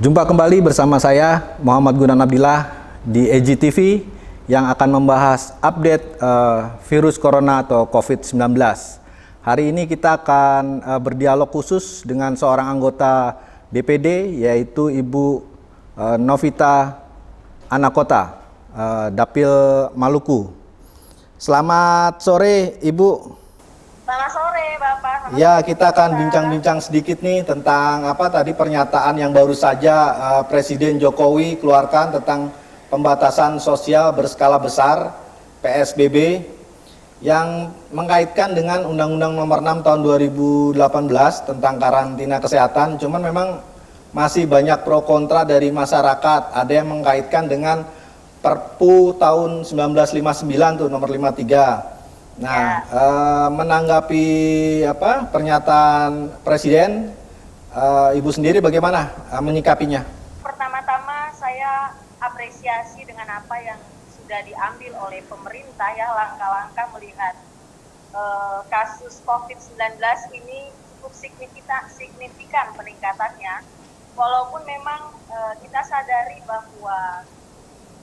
Jumpa kembali bersama saya Muhammad Gunan Abdillah di EGTV yang akan membahas update virus corona atau COVID-19. Hari ini kita akan berdialog khusus dengan seorang anggota DPD yaitu Ibu Novita Anakota, Dapil Maluku. Selamat sore Ibu. Selamat sore Bapak. Ya, kita akan bincang-bincang sedikit nih tentang pernyataan yang baru saja Presiden Jokowi keluarkan tentang pembatasan sosial berskala besar PSBB yang mengaitkan dengan Undang-Undang Nomor 6 Tahun 2018 tentang karantina kesehatan. Cuman memang masih banyak pro kontra dari masyarakat. Ada yang mengaitkan dengan Perpu tahun 1959 tuh nomor 53. Nah, menanggapi pernyataan Presiden, Ibu sendiri bagaimana menyikapinya? Pertama-tama saya apresiasi dengan apa yang sudah diambil oleh pemerintah ya, langkah-langkah melihat kasus COVID-19 ini cukup signifikan peningkatannya. Walaupun memang kita sadari bahwa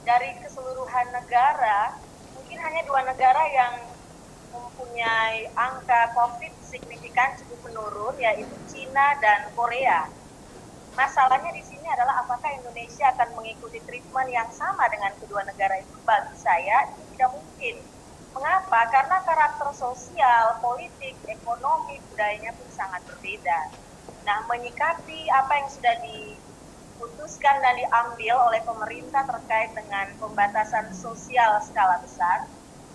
dari keseluruhan negara mungkin hanya 2 negara yang mempunyai angka COVID signifikan cukup menurun, yaitu Cina dan Korea. Masalahnya di sini adalah apakah Indonesia akan mengikuti treatment yang sama dengan kedua negara itu? Bagi saya itu tidak mungkin. Mengapa? Karena karakter sosial, politik, ekonomi, budayanya pun sangat berbeda. Nah, menyikapi apa yang sudah diputuskan dan diambil oleh pemerintah terkait dengan pembatasan sosial skala besar,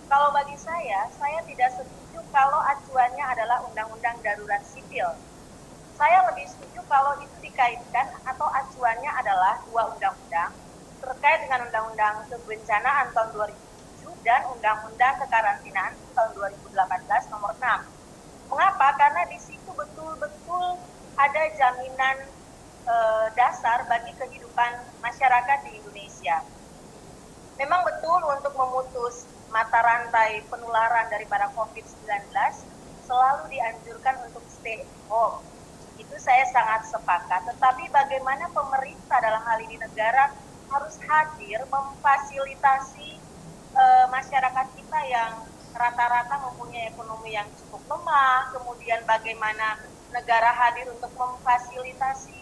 kalau bagi saya tidak setuju kalau acuannya adalah Undang-Undang Darurat Sipil. Saya lebih setuju kalau itu dikaitkan atau acuannya adalah 2 undang-undang terkait dengan Undang-Undang Kebencanaan tahun 2007 dan Undang-Undang Kekarantinaan tahun 2018 nomor 6. Mengapa? Karena di situ betul-betul ada jaminan dasar bagi kehidupan masyarakat di Indonesia. Memang betul untuk memutus mata rantai penularan daripada COVID-19 selalu dianjurkan untuk stay at home. Itu saya sangat sepakat. Tetapi bagaimana pemerintah dalam hal ini negara harus hadir memfasilitasi masyarakat kita yang rata-rata mempunyai ekonomi yang cukup lemah, kemudian bagaimana negara hadir untuk memfasilitasi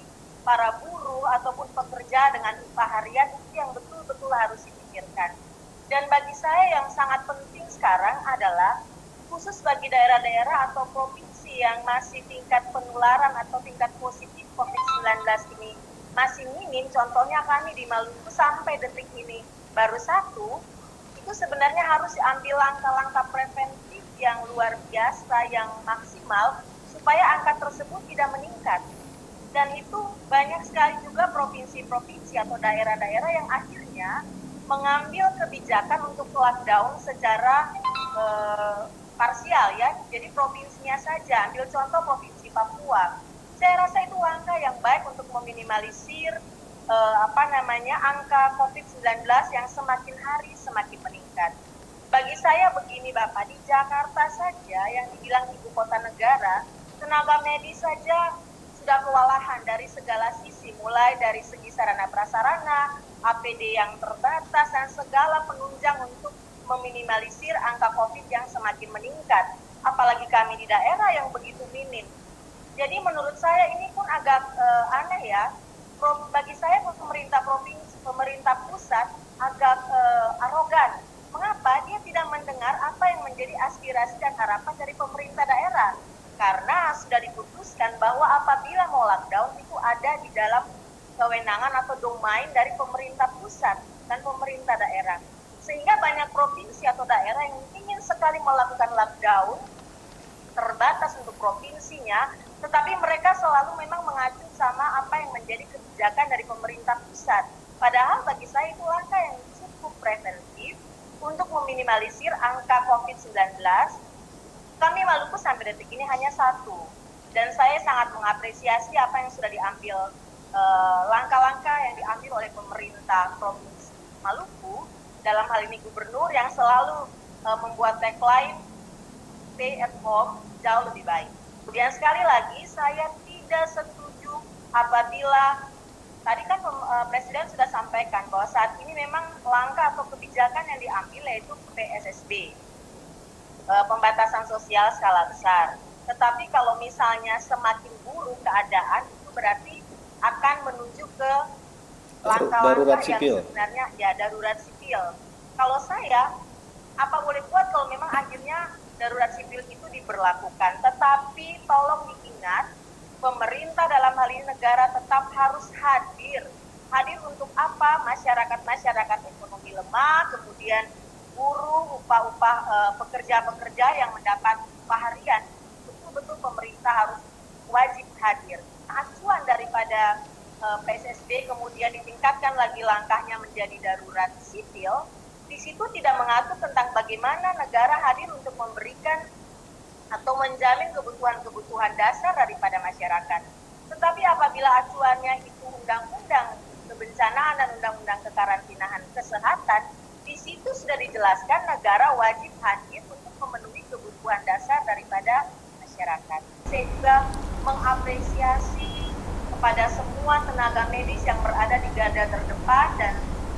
para buruh ataupun pekerja dengan upah harian, itu yang betul-betul harus dipikirkan. Dan bagi saya yang sangat penting sekarang adalah khusus bagi daerah-daerah atau provinsi yang masih tingkat penularan atau tingkat positif COVID-19 ini masih minim, contohnya kami di Maluku sampai detik ini baru 1, itu sebenarnya harus diambil langkah-langkah preventif yang luar biasa, yang maksimal, supaya angka tersebut tidak meningkat. Dan itu banyak sekali juga provinsi-provinsi atau daerah-daerah yang akhirnya mengambil kebijakan untuk lockdown secara parsial ya. Jadi provinsinya saja, ambil contoh Provinsi Papua. Saya rasa itu langkah yang baik untuk meminimalisir angka COVID-19 yang semakin hari semakin meningkat. Bagi saya begini Bapak, di Jakarta saja yang dibilang ibu kota negara, tenaga medis saja sudah kewalahan dari segala sisi, mulai dari segi sarana prasarana, APD yang terbatas, dan segala penunjang untuk meminimalisir angka COVID yang semakin meningkat. Apalagi kami di daerah yang begitu minim. Jadi menurut saya ini pun agak aneh ya. Bagi saya pemerintah provinsi, pemerintah pusat agak arogan. Mengapa? Dia tidak mendengar apa yang menjadi aspirasi dan harapan dari pemerintah daerah. Karena sudah diputuskan bahwa apabila mau lockdown itu ada di dalam kewenangan atau domain dari pemerintah pusat dan pemerintah daerah. Sehingga banyak provinsi atau daerah yang ingin sekali melakukan lockdown, terbatas untuk provinsinya, tetapi mereka selalu memang mengacu sama apa yang menjadi kebijakan dari pemerintah pusat. Padahal bagi saya itu langkah yang cukup preventif untuk meminimalisir angka COVID-19. Kami Maluku sampai detik ini hanya 1. Dan saya sangat mengapresiasi apa yang sudah diambil, langkah-langkah yang diambil oleh pemerintah Provinsi Maluku, dalam hal ini gubernur yang selalu membuat tagline stay at home jauh lebih baik. Kemudian sekali lagi saya tidak setuju apabila tadi kan Presiden sudah sampaikan bahwa saat ini memang langkah atau kebijakan yang diambil yaitu PSSB, pembatasan sosial skala besar. Tetapi kalau misalnya semakin buruk keadaan, itu berarti akan menuju ke langkah-langkah yang sebenarnya ya darurat sipil. Kalau saya, apa boleh buat kalau memang akhirnya darurat sipil itu diberlakukan. Tetapi tolong diingat, pemerintah dalam hal ini negara tetap harus hadir. Hadir untuk apa? Masyarakat ekonomi lemah, kemudian buruh, upah-upah pekerja-pekerja yang mendapat upah harian. Betul-betul pemerintah harus wajib hadir. Acuan daripada PSSB kemudian ditingkatkan lagi langkahnya menjadi darurat sipil, di situ tidak mengatur tentang bagaimana negara hadir untuk memberikan atau menjamin kebutuhan-kebutuhan dasar daripada masyarakat. Tetapi apabila acuannya itu undang-undang kebencanaan dan undang-undang kekarantinaan kesehatan, di situ sudah dijelaskan negara wajib hadir untuk memenuhi kebutuhan dasar daripada masyarakat. Saya juga mengapresiasi kepada semua tenaga medis yang berada di garda terdepan, dan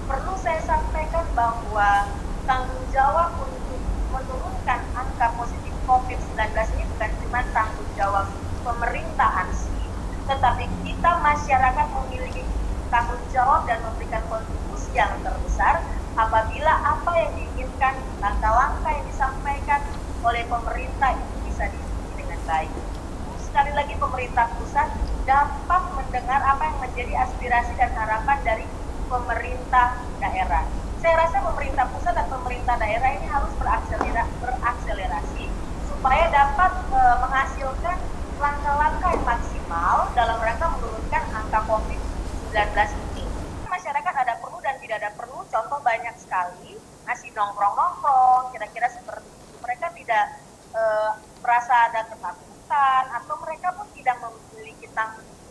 perlu saya sampaikan bahwa tanggung jawab untuk menurunkan angka positif COVID-19 ini bukan cuma tanggung jawab pemerintah ANSI, tetapi kita masyarakat memiliki tanggung jawab dan memberikan kontribusi yang terbesar apabila apa yang diinginkan, langkah-langkah yang disampaikan oleh pemerintah itu bisa diikuti dengan baik. Sekali lagi, pemerintah pusat dapat mendengar apa yang menjadi aspirasi dan harapan dari pemerintah daerah. Saya rasa pemerintah pusat dan pemerintah daerah ini harus berakselerasi supaya dapat menghasilkan langkah-langkah yang maksimal dalam rangka menurunkan angka COVID-19 ini. Masyarakat ada perlu dan tidak ada perlu, contoh banyak sekali, masih nongkrong-nongkrong, kira-kira seperti itu. Mereka tidak merasa ada ketakutan, atau mereka pun tidak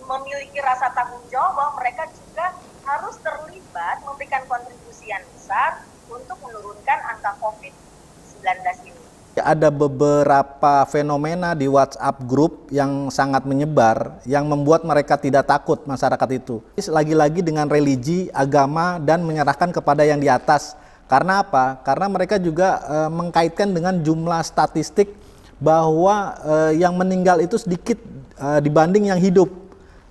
memiliki rasa tanggung jawab bahwa mereka juga harus terlibat memberikan kontribusi yang besar untuk menurunkan angka COVID-19 ini. Ada beberapa fenomena di WhatsApp grup yang sangat menyebar, yang membuat mereka tidak takut, masyarakat itu. Lagi-lagi dengan religi, agama, dan menyerahkan kepada yang di atas. Karena apa? Karena mereka juga mengkaitkan dengan jumlah statistik bahwa yang meninggal itu sedikit dibanding yang hidup.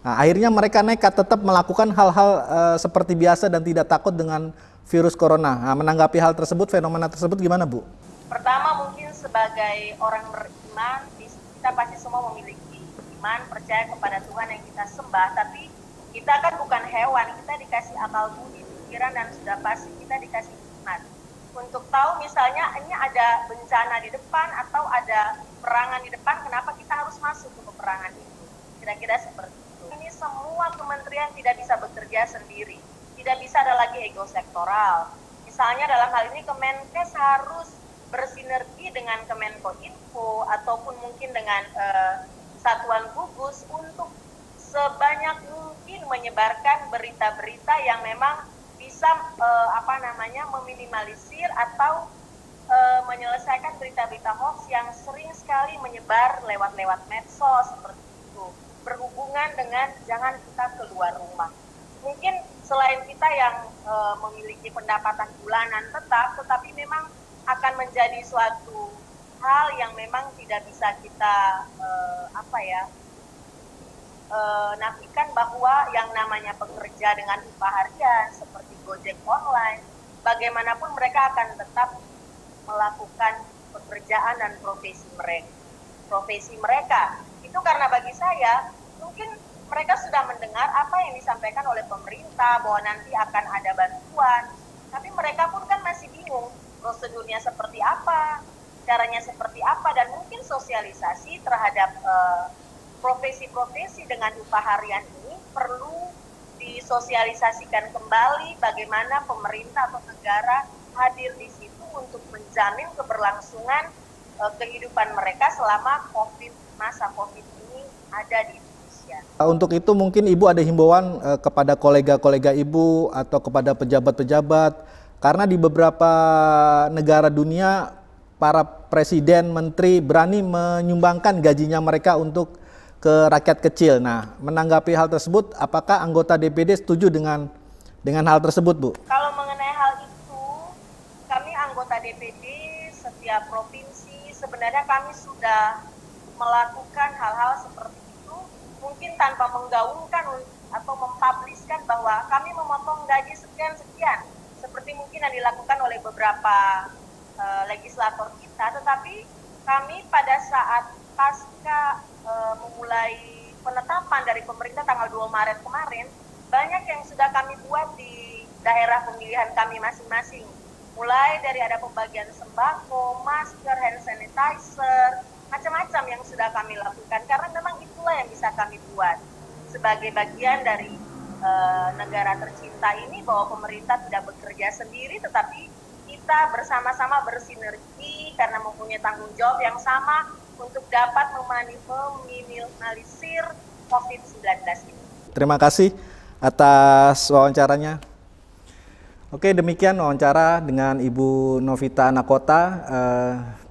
Nah, akhirnya mereka nekat tetap melakukan hal-hal seperti biasa dan tidak takut dengan virus corona. Nah, menanggapi hal tersebut, fenomena tersebut gimana, Bu? Pertama, mungkin sebagai orang beriman, kita pasti semua memiliki iman, percaya kepada Tuhan yang kita sembah, tapi kita kan bukan hewan, kita dikasih akal budi, pikiran, dan sudah pasti kita dikasih iman. Untuk tahu misalnya ini ada bencana di depan atau ada peperangan di depan, kenapa kita harus masuk ke peperangan itu? Kira-kira seperti itu. Ini semua kementerian tidak bisa bekerja sendiri, tidak bisa ada lagi ego sektoral. Misalnya dalam hal ini Kemenkes harus bersinergi dengan Kemenkominfo ataupun mungkin dengan satuan gugus untuk sebanyak mungkin menyebarkan berita-berita yang memang bisa meminimalisir atau menyelesaikan berita-berita hoax yang sering sekali menyebar lewat medsos seperti itu, berhubungan dengan jangan kita keluar rumah. Mungkin selain kita yang memiliki pendapatan bulanan tetap, tetapi memang akan menjadi suatu hal yang memang tidak bisa kita nafikan bahwa yang namanya pekerja dengan upah harian seperti Gojek online, bagaimanapun mereka akan tetap melakukan pekerjaan dan profesi mereka. Itu karena bagi saya mungkin mereka sudah mendengar apa yang disampaikan oleh pemerintah bahwa nanti akan ada bantuan, tapi mereka pun kan masih bingung prosedurnya seperti apa, caranya seperti apa, dan mungkin sosialisasi terhadap profesi-profesi dengan upah harian ini perlu disosialisasikan kembali bagaimana pemerintah atau negara hadir di situ untuk menjamin keberlangsungan kehidupan mereka selama masa COVID ini ada di Indonesia. Untuk itu mungkin Ibu ada himbauan kepada kolega-kolega Ibu atau kepada pejabat-pejabat, karena di beberapa negara dunia para presiden, menteri berani menyumbangkan gajinya mereka untuk ke rakyat kecil. Nah, menanggapi hal tersebut, apakah anggota DPD setuju dengan hal tersebut, Bu? Kalau mengenai hal itu, kami anggota DPD setiap provinsi sebenarnya kami sudah melakukan hal-hal seperti itu, mungkin tanpa menggaungkan atau mempubliskan bahwa kami memotong gaji sekian-sekian, seperti mungkin yang dilakukan oleh beberapa legislator kita, tetapi kami pada saat pasca memulai penetapan dari pemerintah tanggal 2 Maret kemarin, banyak yang sudah kami buat di daerah pemilihan kami masing-masing. Mulai dari ada pembagian sembako, masker, hand sanitizer, macam-macam yang sudah kami lakukan. Karena memang itulah yang bisa kami buat sebagai bagian dari negara tercinta ini, bahwa pemerintah tidak bekerja sendiri, tetapi kita bersama-sama bersinergi karena mempunyai tanggung jawab yang sama untuk dapat meminimalisir COVID-19 ini. Terima kasih atas wawancaranya. Oke, demikian wawancara dengan Ibu Novita Nakota,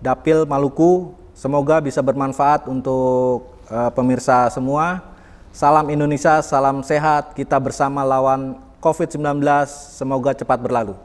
Dapil Maluku. Semoga bisa bermanfaat untuk pemirsa semua. Salam Indonesia, salam sehat, kita bersama lawan COVID-19, semoga cepat berlalu.